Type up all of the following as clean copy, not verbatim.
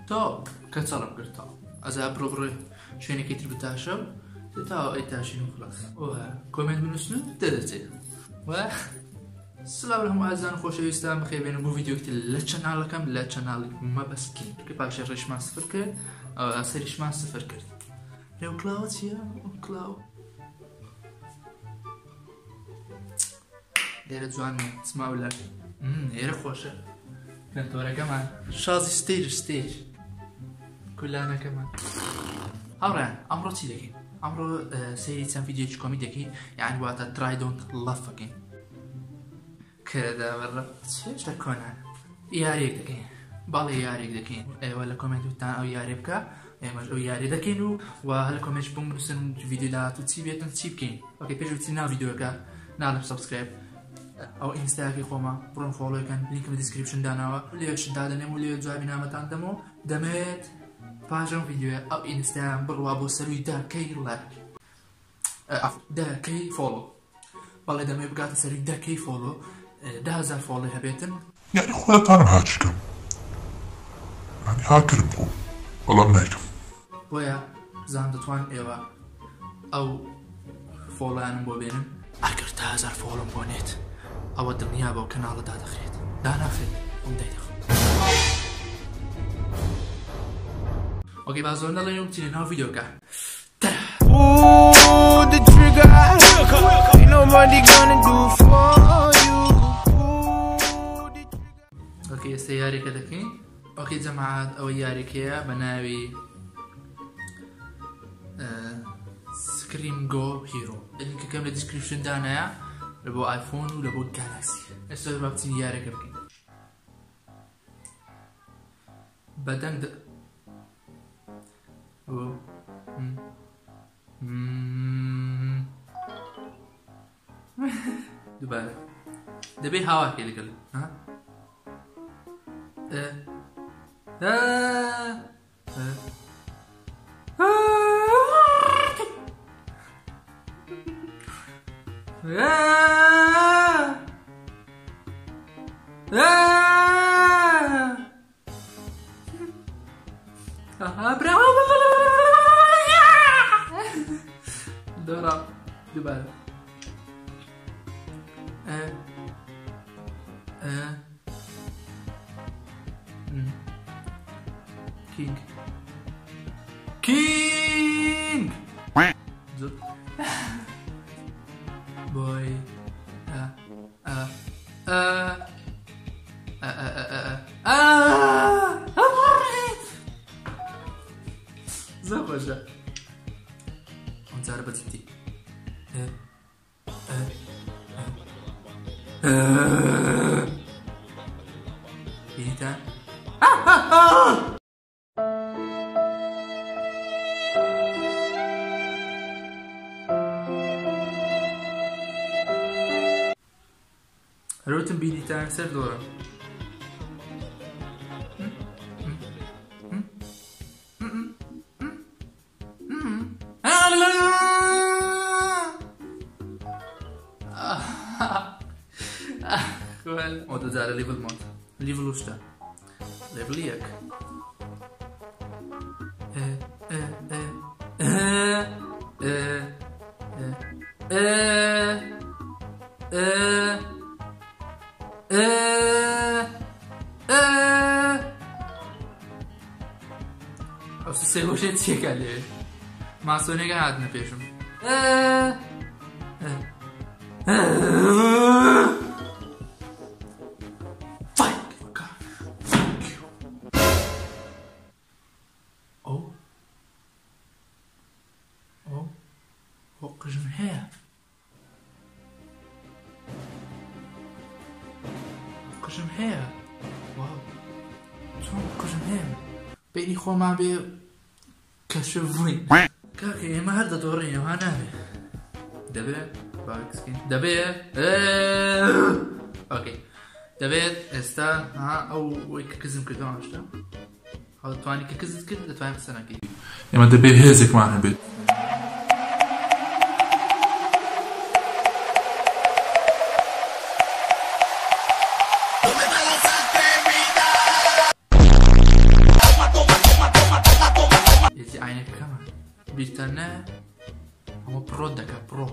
تا كتسلم كرتا أذا بروبر شوية كتير بتعشوا تا أي تعشين خلاص كومنت من شنو تدرتي السلام عليكم أعزائي الخوشويستان بخير بين بو فيديو كتير لا channel كم لا channel ما بس كين كيف أشرش مع صفر كر أو أسرش مع صفر كر لو كلاوت يا كلاو دير جوان تسمعوا ولا هي خوشة كنت ورا كمان شازي ستيج كلنا كمان هورا أمرو تيلكين أمرو سيريتان فيديو كوميديكي يعني وقت تراي دونت لافكين كذا مرة شو تكون ياريك دكين بالي ياريك دكين ولا كومنت بتاع أو ياريبكا مجلو ياري دكينو وهلا كومنت بومرسن فيديو لا تسيبيتن تسيبكين أوكي بيجو تسينا فيديو كا نعلم سبسكرايب أو إنستاكي خوما برون فولو كان لينك بالديسكريبشن دانا واللي يشداد نمو واللي جوابنا متان دمو دمت باجم فيديو أو إنستام بروابو سلوي دا كي لايك دا كي فولو والله دم يبقى تسلوي دا كي فولو ده هزار فولو هبيتن يعني خوات أنا هاتشكم يعني هاكرمكم والله منايكم بويا زان دتوان إيوا أو فولو أنا بوبينم أكر ده هزار فولو بونيت أو الدنيا بو كنال دا دخيت دانا خير ومدايدخ اوكي بعزونا اليوم تينا فيديو كا the trigger ain't nobody gonna do for you. اوكي سياري كدكين اوكي جماعات او ياري كيا بناوي سكريم جو هيرو اللينك كامل ديسكريبشن دانا لبو ايفون ولبو جالاكسي السبب بابتي ياري كدكين بدن دوباره دبي هوا كده قال ها دورا دوباره كينج بوي زوجة ونزاربة ستي بيتا روتن بيتا سر دورة och det där är level mat. Level osta. Level lek. Och så ser hur det ser ut. Man så nega hade med pejum. وقجم هيا وقجم هيا واو شو وقجم هيا بيني خو ما بي كشفوين كاكي ما هردا دورين وهانا بي دبي باكسكين دبي اوكي دبي استا ها او ويك كزم كده عشتا او تواني كزم كده تواني سنه كده يا ما دبي هيزك معنا بيت No me balanzaste vida. بیرتان نایە ئەمە پڕۆ دەکە پڕۆ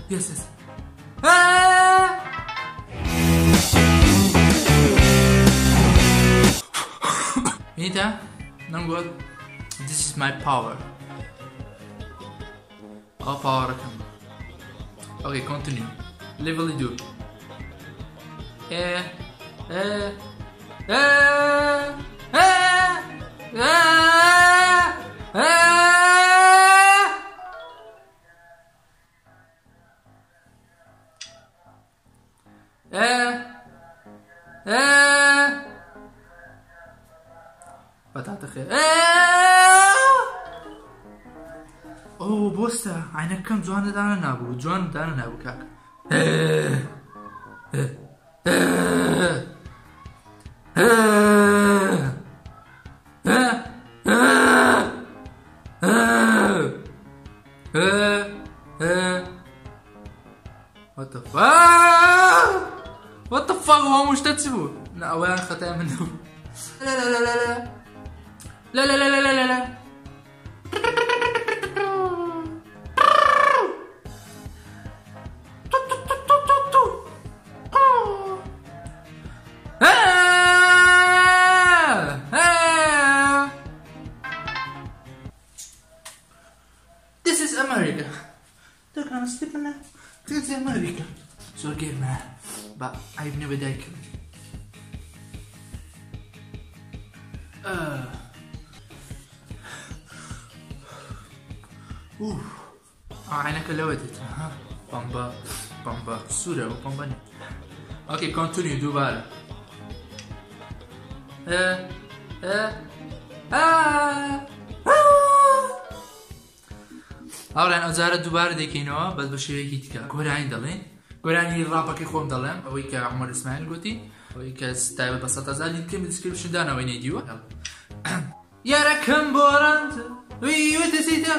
Yes, yes. Anita, I'm good. This is my power. All power I can. Okay, continue. Level 2. بطاطا خير اوه بوستا عينك كم جوان دانا نابو جوان دانا نابو كاك What the fuck? What the fuck هو مش تتسبو لا اولا خطأ منه لا لا لا لا لا لا لا لا لا لا This is America. They're gonna sleep in there. This is America. So again, man, but I've never died. عينك لودت ها بامبا بامبا سورة وبامبا اوكي كونتينيو دوباره اولا ازاره دوباره ديكينوا بس بشويه كيتكا قراني دلين قراني رابكي خوم دلين اوي كعمر اسماعيل قلتي اوي كستايل بساطه زالي كم ديسكريبشن دانا وين يديو يا ركم بورانت وي وتسيتا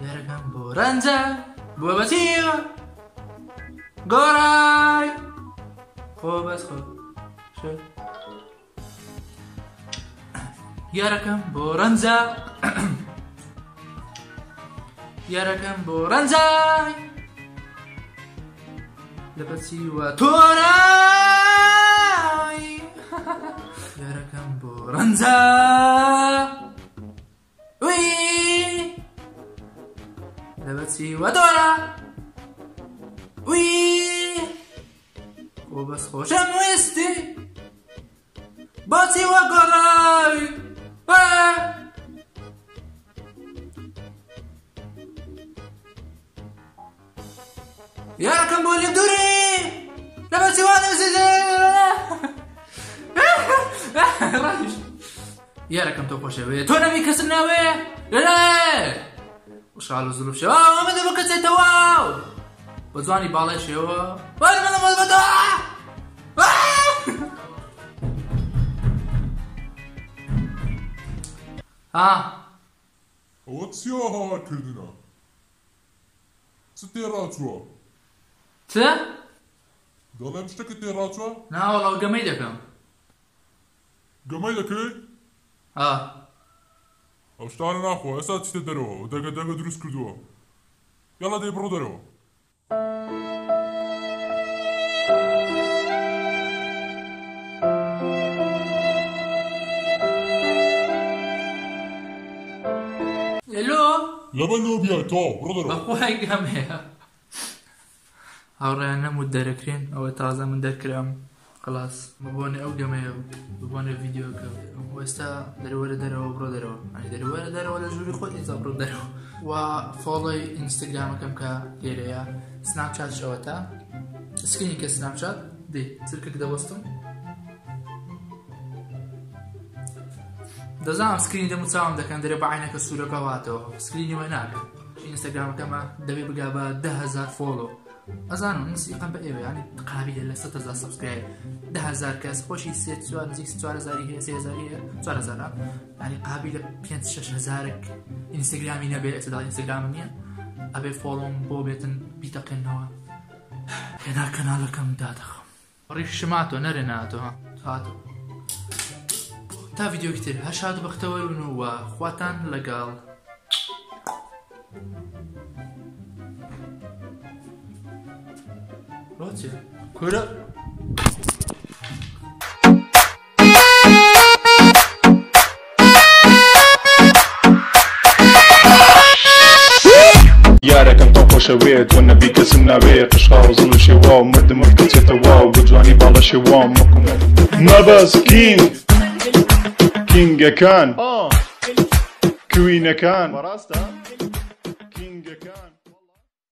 يا ركم بورانجا بوباتيو غوراي خو بس خو شو يا ركم بورانجا يا ركم بورانجا لباتيو توراي يا ركم بورانجا وي لباتي ودورا وي وبس خوشم ويستي باتي وقراي يا ركم بولي دوري لباتي وانا رايش يا ركم تو خوشوي تو نبي كسناوي لا وش قالوا زلوف شو ما مدى بكت سيتواو بزواني بالي شو وانا مدى مدى What's your heart, Kildina? ستيراتوا ضل مشتكي تيراتوا؟ لا والله قميدك قميدك ايه؟ او شتعنا ناخو اسا تستدروا ودقا دقا دروس كردوا يلا دي برودروا الو لبنو بيا تو برودروا اخوي قميها هاورانا مدركين او تازه مدركرام خلاص ببوني او قميها ببوني فيديو واستا دروا دروا برودروا يعني دروا دروا ولا جوري خود اذا برودروا وفولي انستغرام كم كا يريا سناب شات شوتا سكرين كسناب شات دي تركك دوستم دزام سكرين ده متساوم ده كان دري بعينك الصورة كواتو سكريني وينك انستغرام كما دبي بقى 10,000 فولو ئەزانم نسیقم بە ئێوە ینی قابلە لە 100,000 سبسکرایب 10,000 کەس خۆشی 4,000 هەیە 3,000 هەیە 4,000 ینی قابلە 5-6,000 ئینستاگرامی نەبێت ئێستا ئینستاگرامم نییە ئەبێ فۆڵۆم بۆ بێتن بیتەقێنەوە هێنا کەناڵەکەم دادەخەم ڕیشماتۆ نەرێناتۆ هاتۆ تا ڤیدیۆی تر هەر شاد و بەختەوەر بن و خواتان لەگەڵ ڕۆچێ کورە یارەکەم تۆ خۆشەوێت وە نەبی کەسم ناوێت قشقا و زڵ شێوا و مردمت کەچێتەوە و بجوانی باڵە شێوام مەبەس کینگەکان کوینەکان